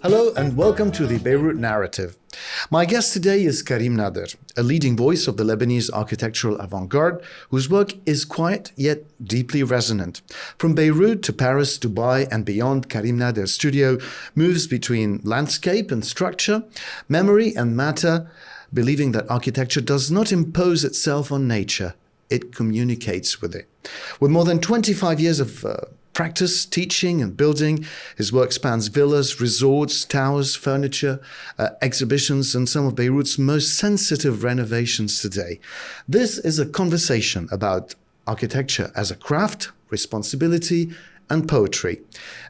Hello and welcome to the Beirut Narrative. My guest today is Karim Nader, a leading voice of the Lebanese architectural avant-garde, whose work is quiet yet deeply resonant. From Beirut to Paris, Dubai and beyond, Karim Nader Studio moves between landscape and structure, memory and matter, believing that architecture does not impose itself on nature, it communicates with it. With more than 25 years of practice, teaching and building, his work spans villas, resorts, towers, furniture, exhibitions, and some of Beirut's most sensitive renovations today. This is a conversation about architecture as a craft, responsibility, and poetry,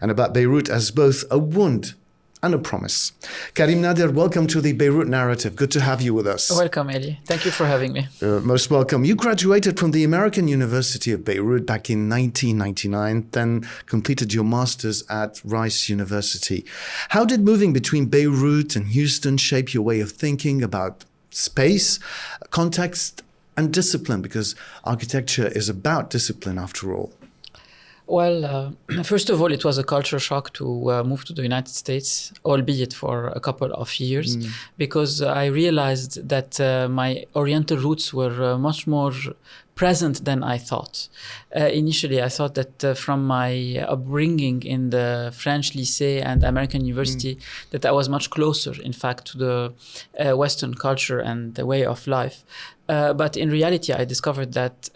and about Beirut as both a wound and a promise. Karim Nader, welcome to the Beirut Narrative. Good to have you with us. Welcome, Eli. Thank you for having me. Most welcome. You graduated from the American University of Beirut back in 1999, then completed your master's at Rice University. How did moving between Beirut and Houston shape your way of thinking about space, context, and discipline? Because architecture is about discipline after all. Well, first of all, it was a culture shock to move to the United States, albeit for a couple of years, because I realized that my Oriental roots were much more present than I thought. Initially, I thought that from my upbringing in the French lycée and American university, that I was much closer, in fact, to the Western culture and the way of life. But in reality, I discovered that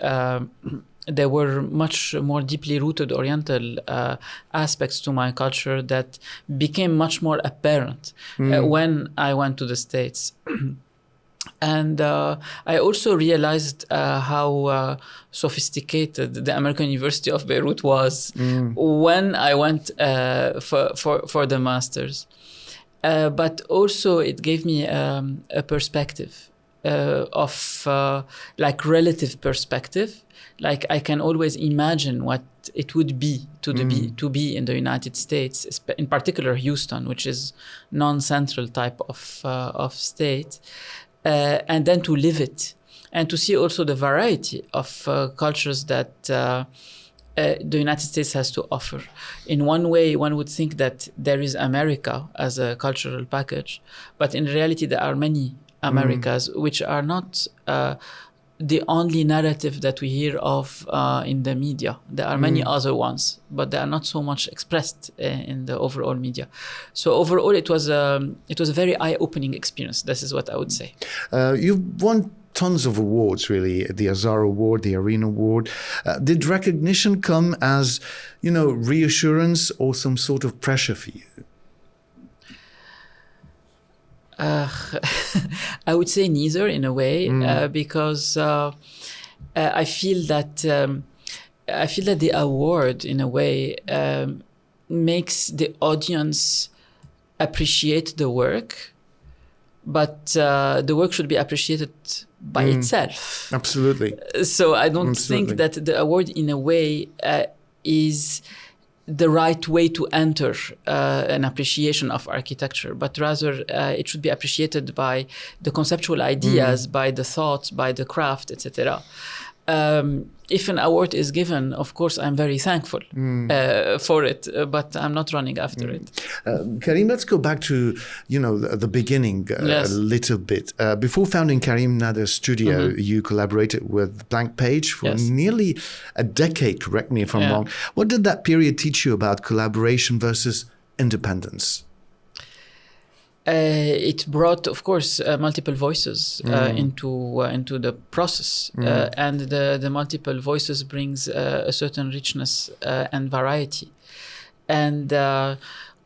there were much more deeply rooted Oriental aspects to my culture that became much more apparent when I went to the States. And I also realized how sophisticated the American University of Beirut was when I went for the master's. But also it gave me a perspective of like relative perspective. Like I can always imagine what it would be to be in the United States, in particular Houston, which is non-central type of state, and then to live it and to see also the variety of cultures that the United States has to offer. In one way, one would think that there is America as a cultural package, but in reality, there are many Americas which are not the only narrative that we hear of in the media. There are many other ones, but they are not so much expressed in the overall media. So overall, it was a very eye-opening experience. This is what I would say. You've won tons of awards, really, the Azar Award, the Arena Award. Did recognition come as, reassurance or some sort of pressure for you? I would say neither in a way, because I feel that the award in a way makes the audience appreciate the work, but the work should be appreciated by itself. Absolutely. So I don't think that the award in a way is the right way to enter an appreciation of architecture, but rather it should be appreciated by the conceptual ideas, by the thoughts, by the craft, etc. If an award is given, of course, I'm very thankful for it, but I'm not running after it. Karim, let's go back to, the beginning a little bit. Before founding Karim Nader Studio, you collaborated with Blank Page for nearly a decade, correct me if I'm wrong. What did that period teach you about collaboration versus independence? It brought, of course, multiple voices into the process, and the multiple voices brings a certain richness and variety, and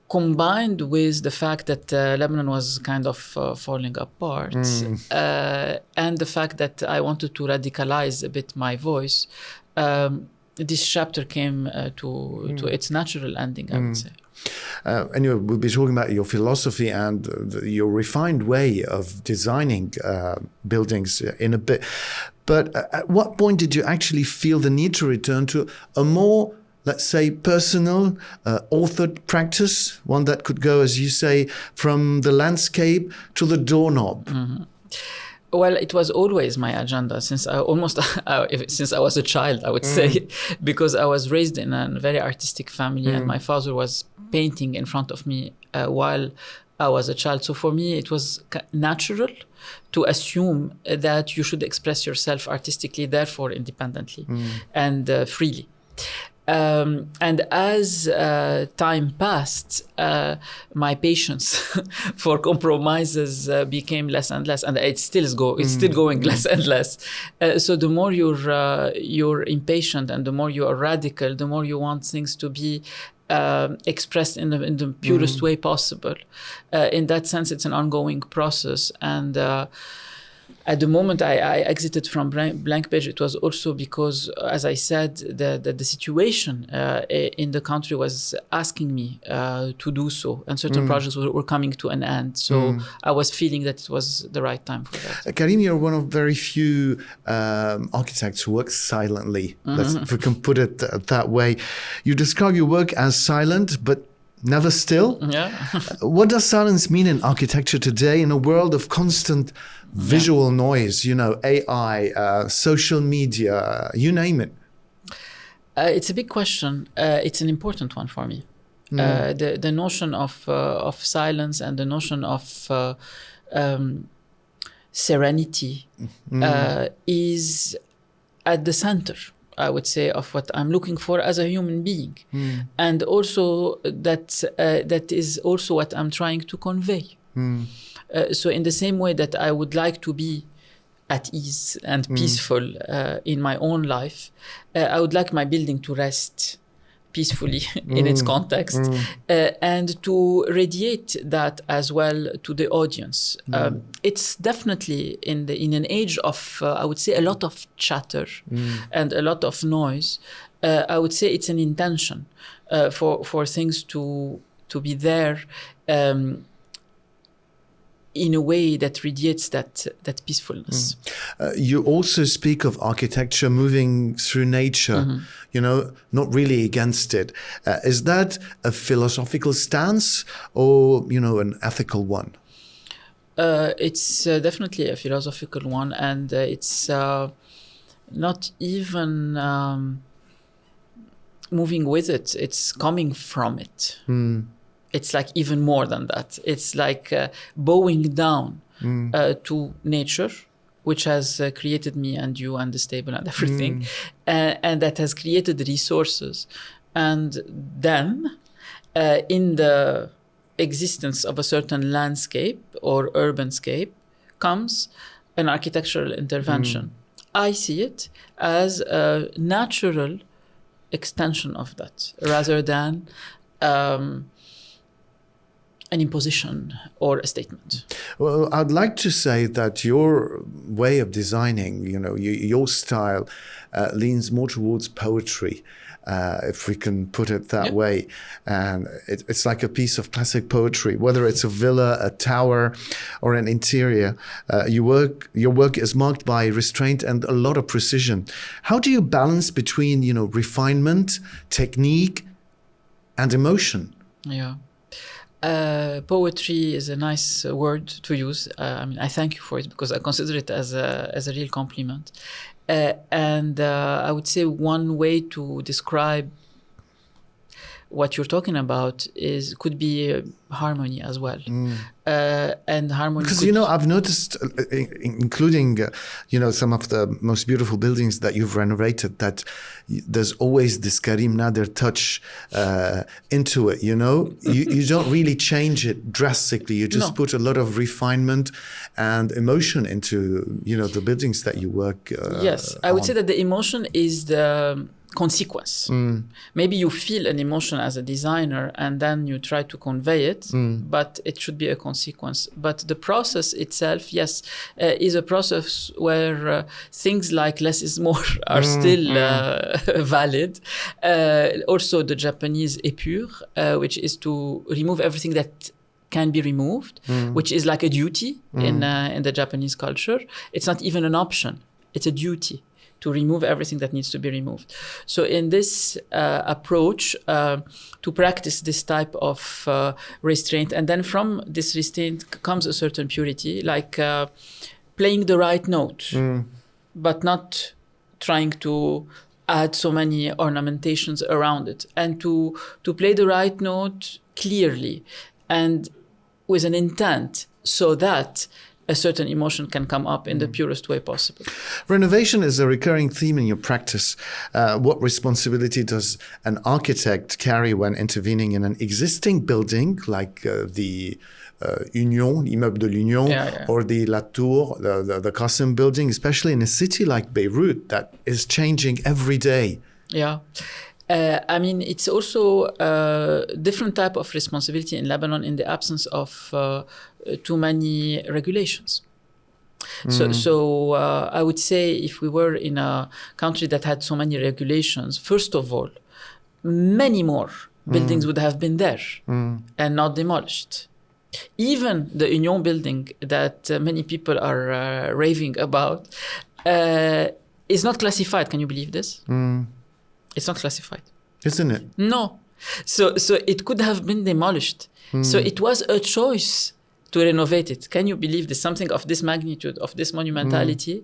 combined with the fact that Lebanon was kind of falling apart, and the fact that I wanted to radicalize a bit my voice, this chapter came to its natural ending, I would say. Anyway, we'll be talking about your philosophy and your refined way of designing buildings in a bit. But at what point did you actually feel the need to return to a more, let's say, personal, authored practice? One that could go, as you say, from the landscape to the doorknob? Well, it was always my agenda since I was a child, I would say, because I was raised in a very artistic family and my father was painting in front of me while I was a child. So for me, it was natural to assume that you should express yourself artistically, therefore independently and freely. And as time passed, my patience for compromises became less and less, and it's still going less and less. So the more you're impatient, and the more you are radical, the more you want things to be expressed in the purest way possible. In that sense, it's an ongoing process, and at the moment I exited from Blank Page, it was also because, as I said, the situation in the country was asking me to do so, and certain projects were coming to an end. So I was feeling that it was the right time for that. Karim, you're one of very few architects who work silently, if we can put it that way. You describe your work as silent, but never still. Yeah. What does silence mean in architecture today, in a world of constant visual noise, AI, social media, you name it? It's a big question. It's an important one for me. The notion of silence and the notion of serenity is at the center, I would say, of what I'm looking for as a human being. And also that is also what I'm trying to convey. So in the same way that I would like to be at ease and peaceful in my own life, I would like my building to rest peacefully in its context, and to radiate that as well to the audience. It's definitely in an age of, I would say, a lot of chatter and a lot of noise. I would say it's an intention for things to be there in a way that radiates that peacefulness. You also speak of architecture moving through nature, not really against it. Is that a philosophical stance or, an ethical one? It's definitely a philosophical one, and it's not even moving with it. It's coming from it. It's like even more than that. It's like bowing down to nature, which has created me and you and the stable and everything, and that has created the resources. And then in the existence of a certain landscape or urban scape comes an architectural intervention. I see it as a natural extension of that, rather than an imposition or a statement. Well, I'd like to say that your way of designing, your style leans more towards poetry, if we can put it that way. And it's like a piece of classic poetry, whether it's a villa, a tower, or an interior. Your work is marked by restraint and a lot of precision. How do you balance between, refinement, technique, and emotion? Yeah. Poetry is a nice word to use. I thank you for it, because I consider it as a real compliment. And I would say one way to describe what you're talking about could be harmony as well. And harmony, because I've noticed, including some of the most beautiful buildings that you've renovated, that there's always this Karim Nader touch into it. You don't really change it drastically. You just put a lot of refinement and emotion into the buildings that you work. Yes, I would say that the emotion is the consequence. Maybe you feel an emotion as a designer and then you try to convey it, but it should be a consequence. But the process itself, yes, is a process where things like less is more are still valid. Also the Japanese épure, which is to remove everything that can be removed, which is like a duty in the Japanese culture. It's not even an option, it's a duty to remove everything that needs to be removed. So in this approach, to practice this type of restraint, and then from this restraint comes a certain purity, like playing the right note, but not trying to add so many ornamentations around it, and to play the right note clearly, and with an intent so that a certain emotion can come up in the purest way possible. Renovation is a recurring theme in your practice. What responsibility does an architect carry when intervening in an existing building like the Union, l'immeuble de l'Union, or the La Tour, the Qasim building, especially in a city like Beirut that is changing every day? Yeah. I mean, it's also a different type of responsibility in Lebanon in the absence of too many regulations. So I would say if we were in a country that had so many regulations, first of all, many more buildings would have been there and not demolished. Even the Union building that many people are raving about is not classified. Can you believe this? It's not classified. Isn't it? No. So it could have been demolished. So it was a choice to renovate it. Can you believe this? Something of this magnitude, of this monumentality,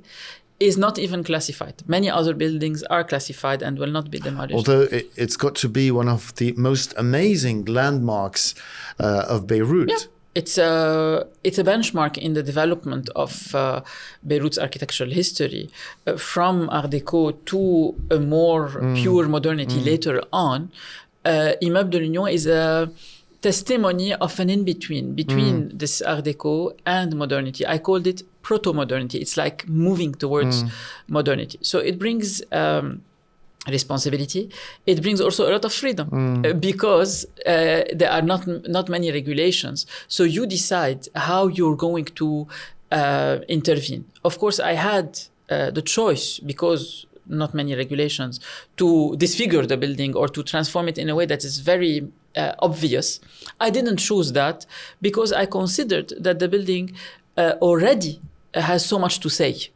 is not even classified. Many other buildings are classified and will not be demolished. Although it's got to be one of the most amazing landmarks of Beirut. Yeah. It's a benchmark in the development of Beirut's architectural history, from Art Deco to a more pure modernity later on. Immeuble de l'Union is a testimony of an in-between, between this Art Deco and modernity. I called it proto-modernity. It's like moving towards modernity. So it brings responsibility. It brings also a lot of freedom because there are not many regulations. So you decide how you're going to intervene. Of course, I had the choice, because not many regulations, to disfigure the building or to transform it in a way that is very obvious. I didn't choose that because I considered that the building already has so much to say.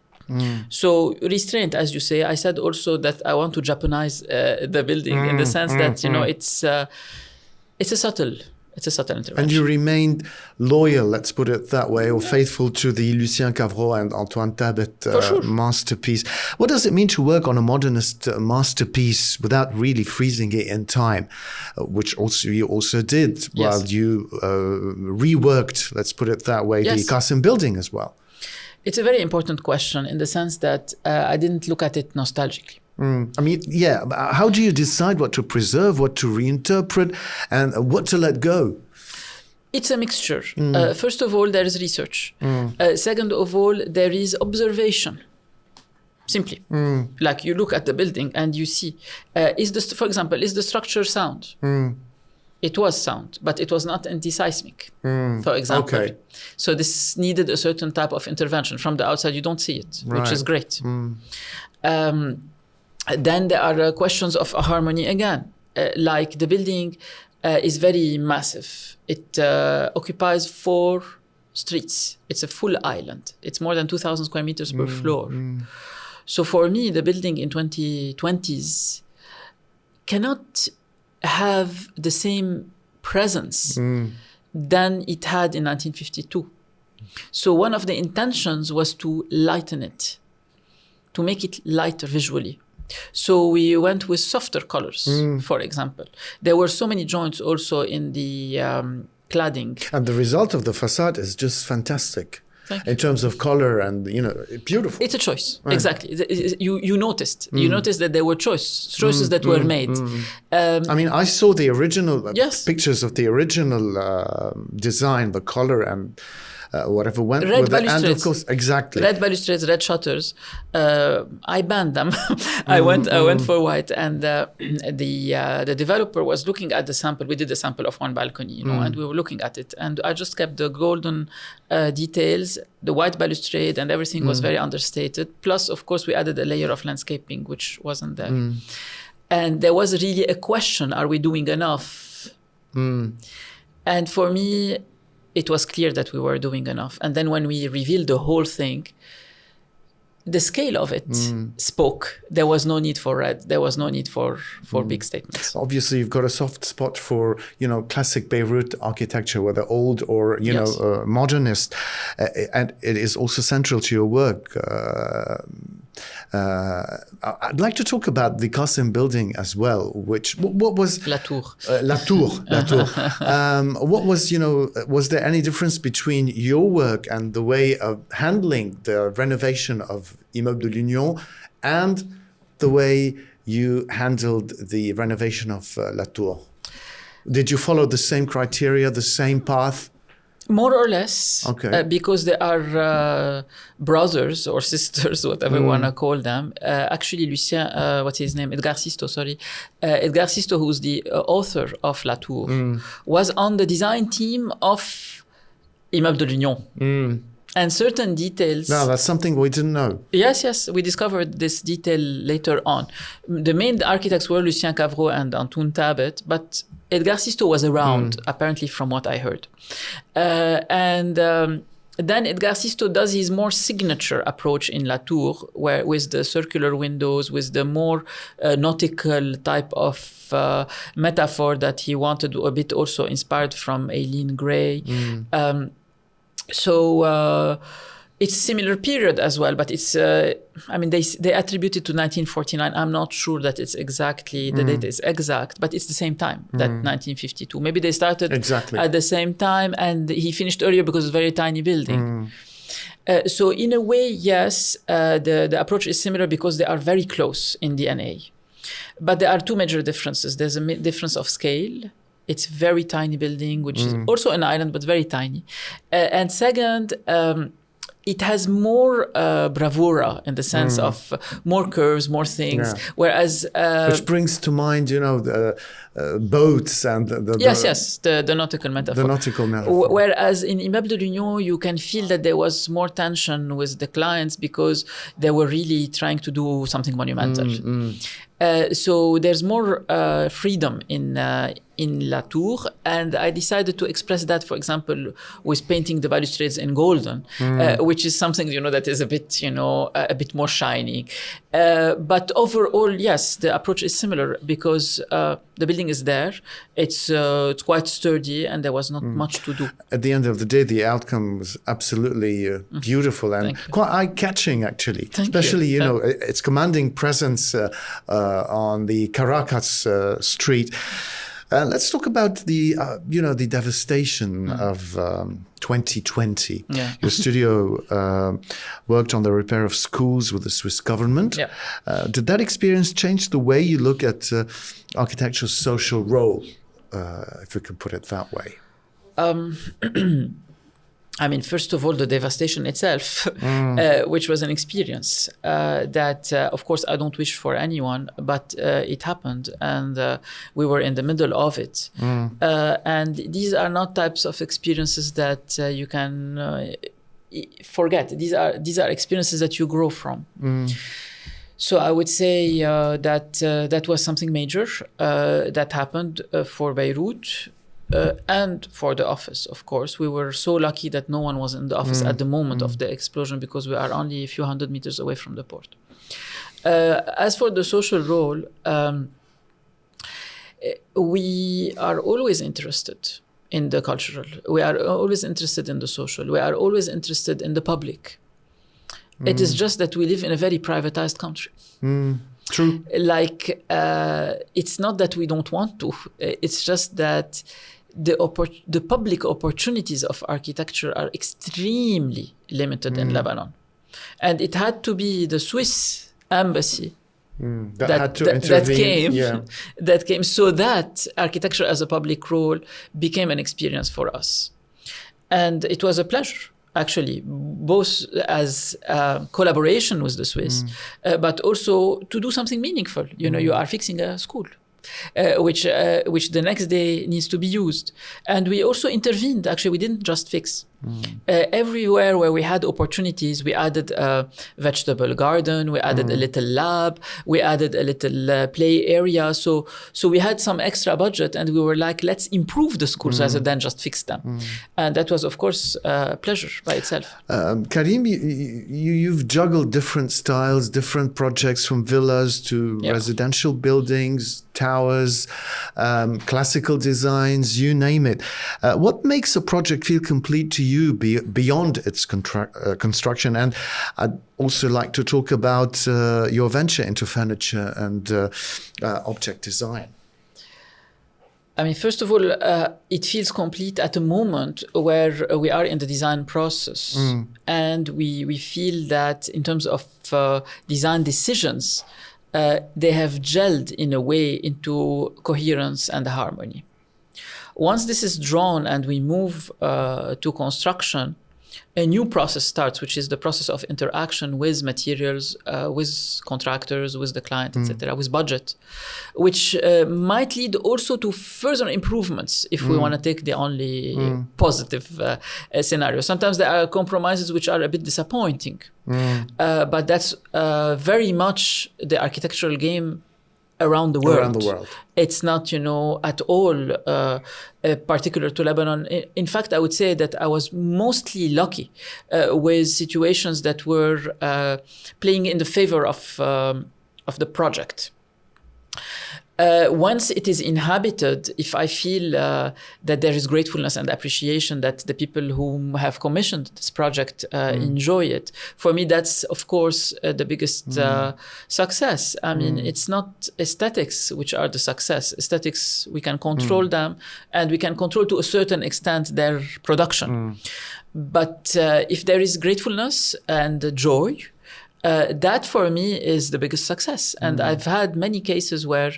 So restraint, as you say. I said also that I want to Japanize the building in the sense that it's a subtle intervention. And you remained loyal, let's put it that way, or faithful to the Lucien Cavreau and Antoine Tabet masterpiece. What does it mean to work on a modernist masterpiece without really freezing it in time, which you also did while you reworked, let's put it that way, the Qasim building as well? It's a very important question in the sense that I didn't look at it nostalgically. I mean, how do you decide what to preserve, what to reinterpret, and what to let go? It's a mixture. First of all, there is research. Second of all, there is observation. Simply. Like you look at the building and you see, for example, is the structure sound? It was sound, but it was not anti-seismic, for example. Okay. So this needed a certain type of intervention. From the outside, you don't see it, which is great. Then there are questions of harmony again. Like the building is very massive. It occupies 4 streets. It's a full island. It's more than 2,000 square meters per floor. So for me, the building in 2020s cannot have the same presence than it had in 1952. So one of the intentions was to lighten it, to make it lighter visually. So we went with softer colors, for example. There were so many joints also in the cladding. And the result of the facade is just fantastic. In terms of color and, beautiful. It's a choice. Right. Exactly. You noticed. You noticed that there were choices that were made. I mean, I saw the original pictures of the original design, the color and whatever went red with it. And of course, exactly. Red balustrades, red shutters. I banned them. I went for white, and the developer was looking at the sample. We did a sample of one balcony, and we were looking at it, and I just kept the golden details. The white balustrade and everything was very understated. Plus, of course, we added a layer of landscaping, which wasn't there. And there was really a question: are we doing enough? And for me, it was clear that we were doing enough. And then when we revealed the whole thing, the scale of it spoke. There was no need for red. There was no need for big statements. Obviously, you've got a soft spot for, classic Beirut architecture, whether old or, modernist. And it is also central to your work. I'd like to talk about the Qasim building as well, which, what was... La Tour. La Tour. What was, was there any difference between your work and the way of handling the renovation of Immeuble de l'Union and the way you handled the renovation of La Tour? Did you follow the same criteria, the same path? More or less, okay. Because they are brothers or sisters, whatever you want to call them. Actually, Lucien, what's his name? Edgar Sisto, sorry. Edgar Sisto, who's the author of La Tour, was on the design team of Immeuble de l'Union. And certain details... No, that's something we didn't know. Yes, we discovered this detail later on. The main architects were Lucien Cavreau and Antoine Tabet, but Edgar Sisto was around, apparently, from what I heard. Then Edgar Sisto does his more signature approach in La Tour, where with the circular windows, with the more nautical type of metaphor that he wanted, a bit also inspired from Aileen Gray. So it's a similar period as well, but it's, they attribute it to 1949. I'm not sure that it's exactly, the date is exact, but it's the same time, that 1952. Maybe they started at the same time and he finished earlier because it's a very tiny building. So in a way, yes, the approach is similar because they are very close in DNA. But there are two major differences. There's a difference of scale. It's a very tiny building, which is also an island, but very tiny. And second, it has more bravura in the sense of more curves, more things. Yeah. Whereas... which brings to mind, the boats and the nautical metaphor. The nautical metaphor. Whereas in Immeuble de l'Union, you can feel that there was more tension with the clients because they were really trying to do something monumental. So there's more freedom in La Tour, and I decided to express that, for example, with painting the balustrades in golden, which is something that is a bit more shiny. But overall, yes, the approach is similar because the building is there. It's quite sturdy, and there was not much to do. At the end of the day, the outcome was absolutely beautiful and quite eye-catching, actually. Especially, its commanding presence on the Caracas street. Let's talk about the devastation of 2020. Yeah. Your studio worked on the repair of schools with the Swiss government. Yeah. Did that experience change the way you look at architecture's social role, if we could put it that way? First of all, the devastation itself, which was an experience that, of course, I don't wish for anyone, but it happened, and we were in the middle of it. And these are not types of experiences that you can forget. These are experiences that you grow from. So I would say that was something major that happened for Beirut. And for the office, of course. We were so lucky that no one was in the office at the moment of the explosion because we are only a few hundred meters away from the port. As for the social role, we are always interested in the cultural. We are always interested in the social. We are always interested in the public. It is just that we live in a very privatized country. True. It's not that we don't want to. It's just that the public opportunities of architecture are extremely limited in Lebanon. And it had to be the Swiss embassy that came so that architecture as a public role became an experience for us. And it was a pleasure. Actually, both as collaboration with the Swiss, but also to do something meaningful. You are fixing a school, which the next day needs to be used. And we also intervened. Actually, we didn't just fix. Everywhere where we had opportunities, we added a vegetable garden, we added a little lab, we added a little play area. So we had some extra budget, and we were like, let's improve the schools rather than just fix them. And that was, of course, a pleasure by itself. Karim, you've juggled different styles, different projects, from villas to residential buildings, towers, classical designs, you name it. What makes a project feel complete to you beyond its construction? And I'd also like to talk about your venture into furniture and object design. I mean, first of all, it feels complete at a moment where we are in the design process. And we feel that in terms of design decisions, they have gelled in a way into coherence and harmony. Once this is drawn and we move to construction, a new process starts, which is the process of interaction with materials, with contractors, with the client, etc., with budget, which might lead also to further improvements if we want to take the only positive scenario. Sometimes there are compromises which are a bit disappointing, but that's very much the architectural game around the world. It's not, at all particular to Lebanon. In fact, I would say that I was mostly lucky with situations that were playing in the favor of the project. Once it is inhabited, if I feel that there is gratefulness and appreciation that the people who have commissioned this project enjoy it, for me, that's, of course, the biggest success. I mean, it's not aesthetics which are the success. Aesthetics, we can control them, and we can control to a certain extent their production. But if there is gratefulness and joy, that for me is the biggest success. And I've had many cases where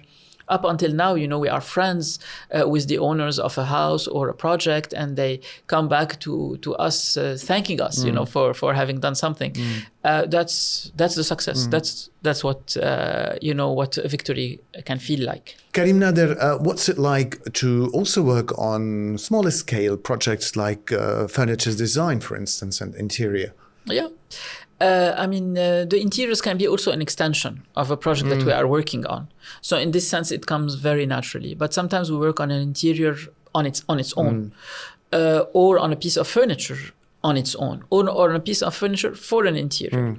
up until now, we are friends with the owners of a house or a project, and they come back to us thanking us, for having done something. That's the success. That's what what a victory can feel like. Karim Nader, what's it like to also work on smaller scale projects like furniture design, for instance, and interior? Yeah. The interiors can be also an extension of a project that we are working on. So in this sense, it comes very naturally. But sometimes we work on an interior on its own, or on a piece of furniture on its own, or on a piece of furniture for an interior.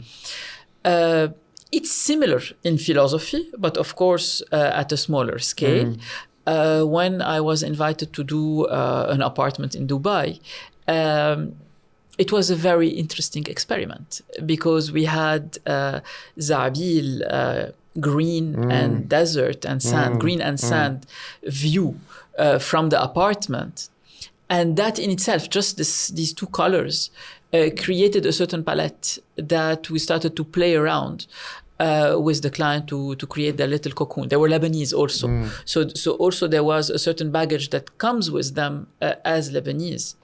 It's similar in philosophy, but of course at a smaller scale. When I was invited to do an apartment in Dubai, it was a very interesting experiment because we had Zabil, green and desert and sand, green and sand view from the apartment. And that in itself, just these two colors, created a certain palette that we started to play around with the client to create their little cocoon. They were Lebanese also. So also there was a certain baggage that comes with them as Lebanese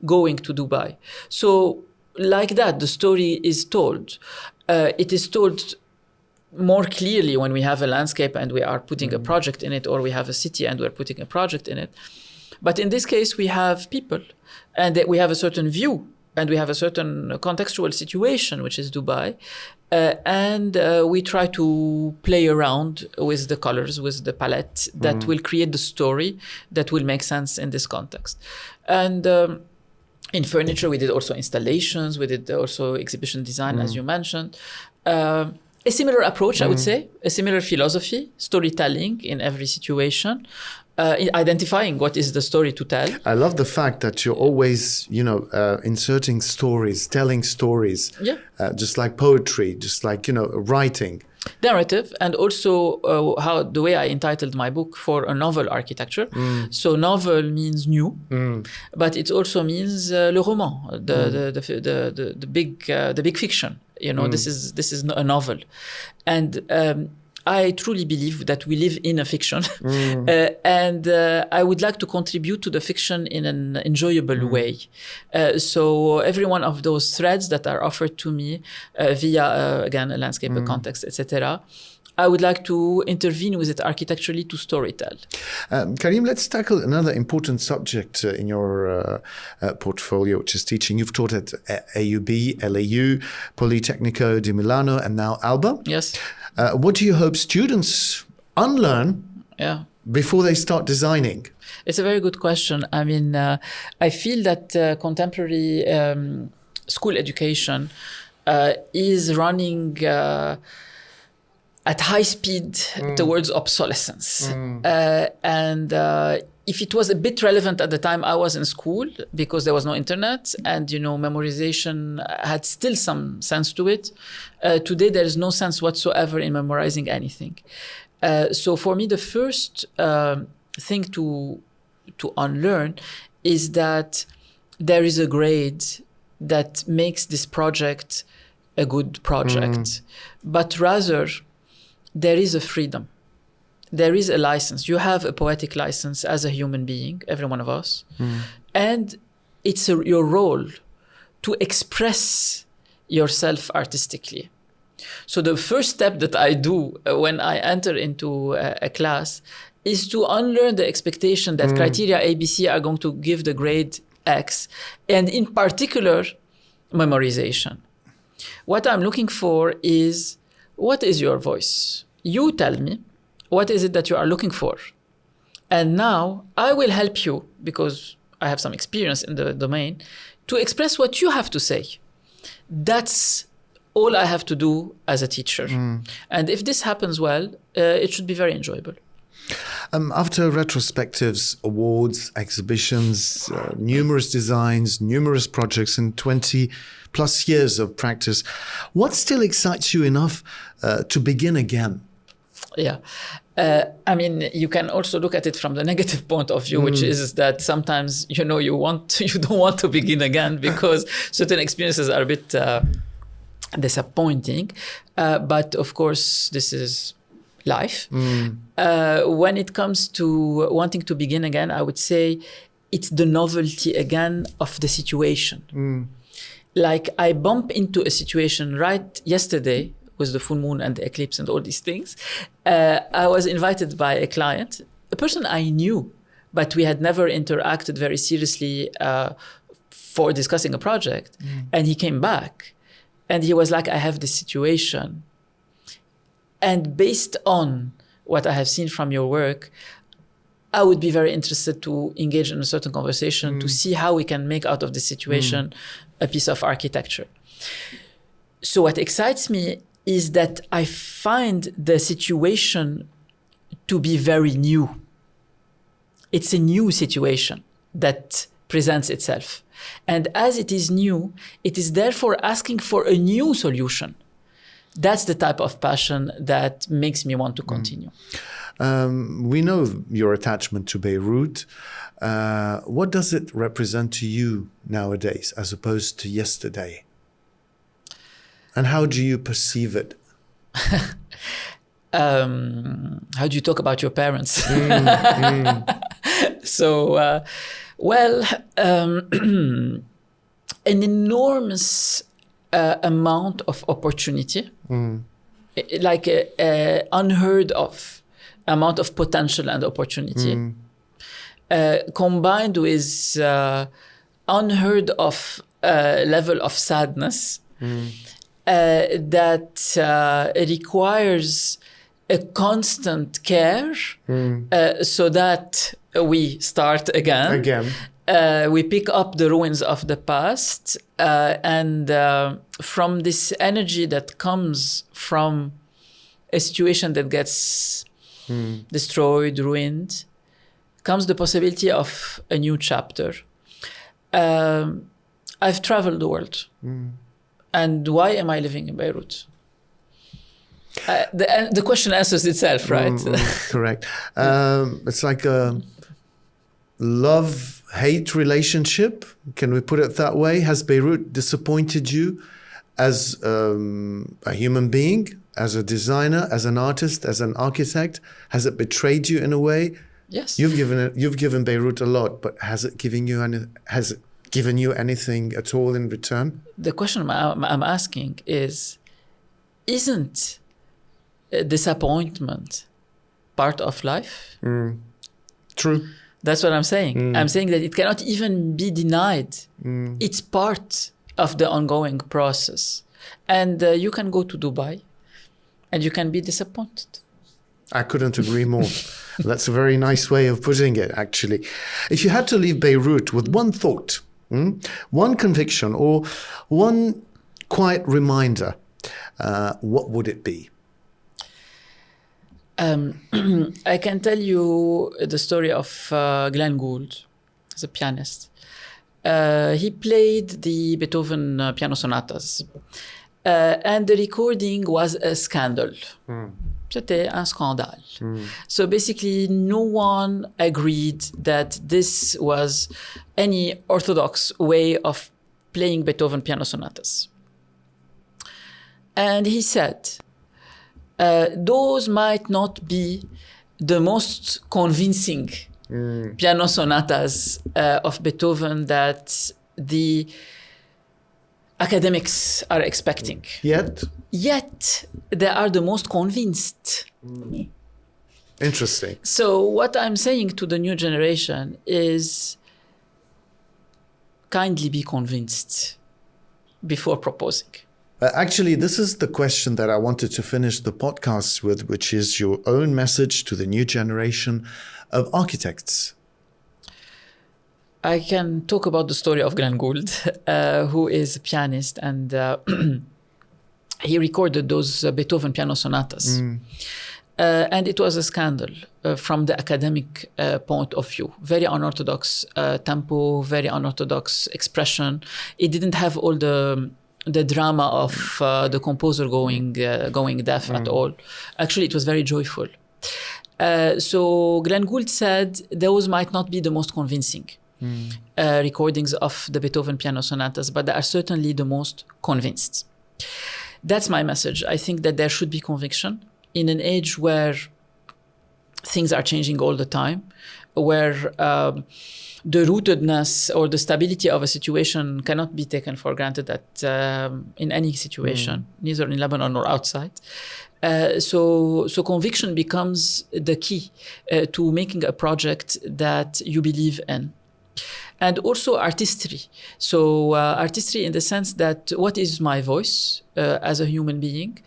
going to Dubai. So like that, the story is told. It is told more clearly when we have a landscape and we are putting a project in it, or we have a city and we're putting a project in it. But in this case, we have people, and we have a certain view, and we have a certain contextual situation, which is Dubai. And we try to play around with the colors, with the palette that will create the story that will make sense in this context. And in furniture, we did also installations, we did also exhibition design, as you mentioned. A similar approach, I would say, a similar philosophy, storytelling in every situation, identifying what is the story to tell. I love the fact that you're always, inserting stories, telling stories, just like poetry, just like, writing. Narrative, and also how the way I entitled my book for a novel architecture. So novel means new, but it also means le roman, the big fiction. This is a novel, and I truly believe that we live in a fiction, and I would like to contribute to the fiction in an enjoyable way. So every one of those threads that are offered to me via, again, a landscape, a context, etc., I would like to intervene with it architecturally to storytell. Karim, let's tackle another important subject in your portfolio, which is teaching. You've taught at AUB, LAU, Politecnico di Milano, and now Alba. Yes. What do you hope students unlearn before they start designing? It's a very good question. I mean, I feel that contemporary school education is running at high speed towards obsolescence. And if it was a bit relevant at the time I was in school, because there was no internet and, memorization had still some sense to it. Today, there is no sense whatsoever in memorizing anything. So for me, the first thing to unlearn is that there is a grade that makes this project a good project, but rather there is a freedom. There is a license. You have a poetic license as a human being, every one of us. And it's your role to express yourself artistically. So the first step that I do when I enter into a class is to unlearn the expectation that criteria ABC are going to give the grade X, and in particular, memorization. What I'm looking for is, what is your voice? You tell me, what is it that you are looking for? And now I will help you, because I have some experience in the domain, to express what you have to say. That's all I have to do as a teacher. And if this happens well, it should be very enjoyable. After retrospectives, awards, exhibitions, numerous designs, numerous projects, and 20 plus years of practice, what still excites you enough to begin again? Yeah. You can also look at it from the negative point of view, which is that sometimes, you don't want to begin again because certain experiences are a bit disappointing. But of course, this is life. When it comes to wanting to begin again, I would say it's the novelty again of the situation. Like I bump into a situation right yesterday with the full moon and the eclipse and all these things. I was invited by a client, a person I knew, but we had never interacted very seriously for discussing a project. And he came back and he was like, I have this situation. And based on what I have seen from your work, I would be very interested to engage in a certain conversation to see how we can make out of this situation a piece of architecture. So what excites me is that I find the situation to be very new. It's a new situation that presents itself. And as it is new, it is therefore asking for a new solution. That's the type of passion that makes me want to continue. We know your attachment to Beirut. What does it represent to you nowadays as opposed to yesterday? And how do you perceive it? How do you talk about your parents? So, an enormous amount of opportunity, like a unheard of amount of potential and opportunity, combined with unheard of level of sadness that requires a constant care so that we start again. We pick up the ruins of the past and from this energy that comes from a situation that gets destroyed, ruined, comes the possibility of a new chapter. I've traveled the world. And why am I living in Beirut? The question answers itself, right? Correct. It's like a love-hate relationship. Can we put it that way? Has Beirut disappointed you as a human being, as a designer, as an artist, as an architect? Has it betrayed you in a way? Yes. You've given Beirut a lot, but has it given you anything at all in return? The question I'm asking is, isn't disappointment part of life? True. That's what I'm saying. I'm saying that it cannot even be denied. It's part of the ongoing process. And you can go to Dubai and you can be disappointed. I couldn't agree more. That's a very nice way of putting it, actually. If you had to leave Beirut with one thought, one conviction, or one quiet reminder, what would it be? I can tell you the story of Glenn Gould, as a pianist. He played the Beethoven piano sonatas. And the recording was a scandal. C'était un scandale. So basically, no one agreed that this was any orthodox way of playing Beethoven piano sonatas. And he said, those might not be the most convincing piano sonatas of Beethoven that the academics are expecting. Yet, they are the most convinced. Interesting. So what I'm saying to the new generation is kindly be convinced before proposing. Actually, this is the question that I wanted to finish the podcast with, which is your own message to the new generation of architects. I can talk about the story of Glenn Gould, who is a pianist, and he recorded those Beethoven piano sonatas. And it was a scandal from the academic point of view. Very unorthodox tempo, very unorthodox expression. It didn't have all the drama of the composer going deaf at all. Actually, it was very joyful. So Glenn Gould said those might not be the most convincing recordings of the Beethoven piano sonatas, but they are certainly the most convinced. That's my message. I think that there should be conviction in an age where things are changing all the time, where the rootedness or the stability of a situation cannot be taken for granted that in any situation, neither in Lebanon nor outside. So conviction becomes the key to making a project that you believe in. And also artistry. So artistry in the sense that what is my voice as a human being?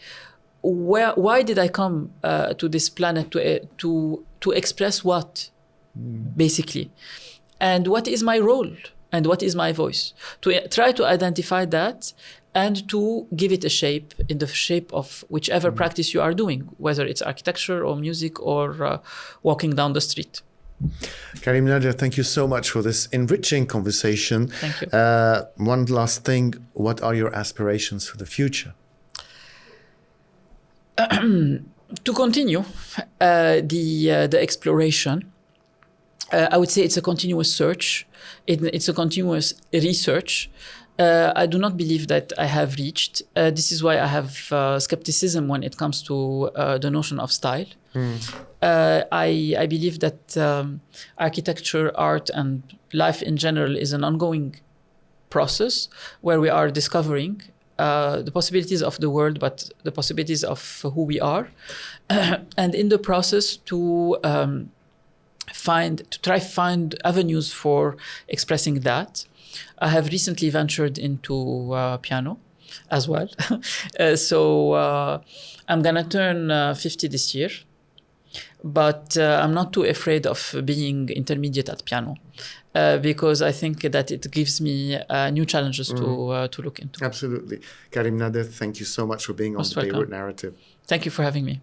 Why did I come to this planet to express what, basically? And what is my role? And what is my voice? To try to identify that and to give it a shape in the shape of whichever practice you are doing, whether it's architecture or music or walking down the street. Karim Nader, thank you so much for this enriching conversation. Thank you. One last thing, what are your aspirations for the future? To continue the exploration, I would say it's a continuous search. It's a continuous research. I do not believe that I have reached. This is why I have skepticism when it comes to the notion of style. I believe that architecture, art, and life in general is an ongoing process where we are discovering the possibilities of the world, but the possibilities of who we are. And in the process to try find avenues for expressing that. I have recently ventured into piano as well. So I'm going to turn 50 this year. But I'm not too afraid of being intermediate at piano because I think that it gives me new challenges to look into. Absolutely. Karim Nader, thank you so much for being on the Beirut Narrative. Thank you for having me.